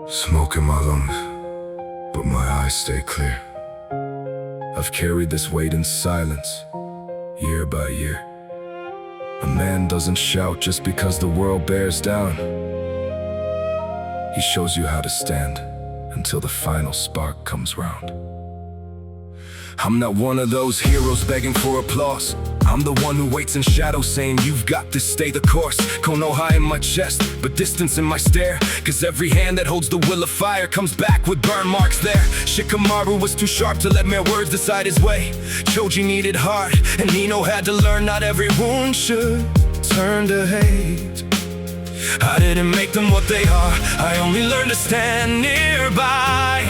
Smoke in my lungs, but my eyes stay clear. I've carried this weight in silence, year by year. A man doesn't shout just because the world bears down. He shows you how to stand until the final spark comes round. I'm not one of those heroes begging for applause. I'm the one who waits in shadow saying you've got to stay the course. Kono high in my chest, but distance in my stare. Cause every hand that holds the will of fire comes back with burn marks there. Shikamaru was too sharp to let mere words decide his way. Choji needed heart, and Nino had to learn not every wound should turn to hate. I didn't make them what they are, I only learned to stand nearby.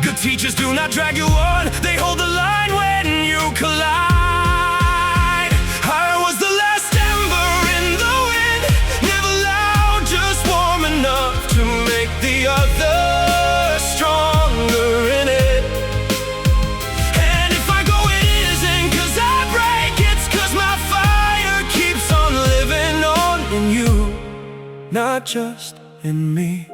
Good teachers do not drag you on, they hold the line when you collide. I was the last ember in the wind, never loud, just warm enough to make the others stronger in it. And if I go it isn't cause I break, it's cause my fire keeps on living on in you, not just in me.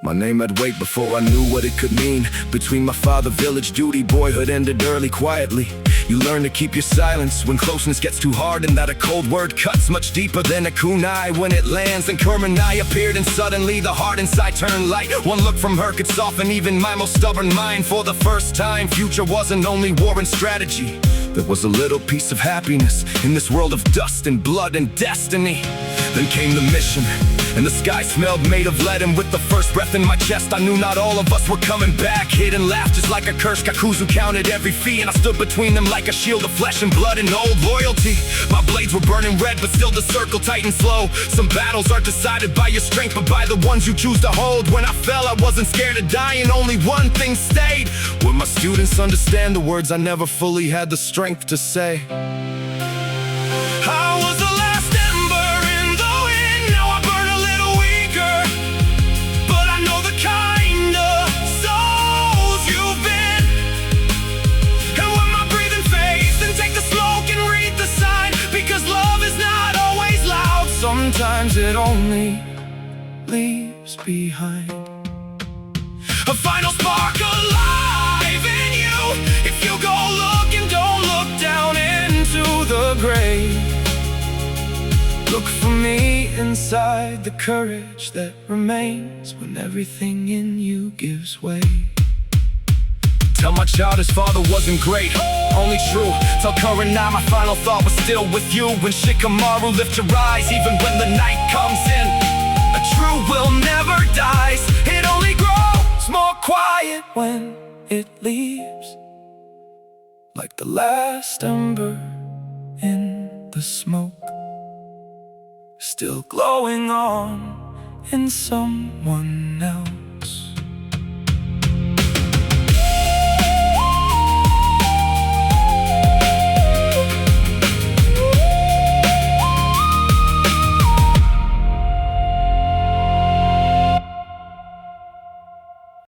My name had weight before I knew what it could mean. Between my father, village duty, boyhood ended early, quietly. You learn to keep your silence when closeness gets too hard, and that a cold word cuts much deeper than a kunai. When it lands, and Kurmanai appeared, and suddenly the heart inside turned light. One look from her could soften even my most stubborn mind. For the first time, future wasn't only war and strategy. There was a little piece of happiness in this world of dust and blood and destiny. Then came the mission, and the sky smelled made of lead. And with the first breath in my chest, I knew not all of us were coming back. Hidden laugh just like a curse, Kakuzu counted every fee. And I stood between them like a shield of flesh and blood and old loyalty. My blades were burning red, but still the circle tight and slow. Some battles aren't decided by your strength, but by the ones you choose to hold. When I fell, I wasn't scared to die, and only one thing stayed. Would my students understand the words I never fully had the strength to say? I was the last ember in the wind, now I burn a little weaker. But I know the kind of souls you've been. And when my breathing fades, then take the smoke and read the sign. Because love is not always loud, sometimes it only leaves behind a final spark alive in you. If you go look and don't look down into the grave, look for me inside the courage that remains when everything in you gives way. Tell my child his father wasn't great, only true. Tell current now my final thought was still with you. When Shikamaru, lift your eyes even when the night comes in. A true will never dies, it only grows more quiet when it leaves. Like the last ember in the smoke, still glowing on in someone else.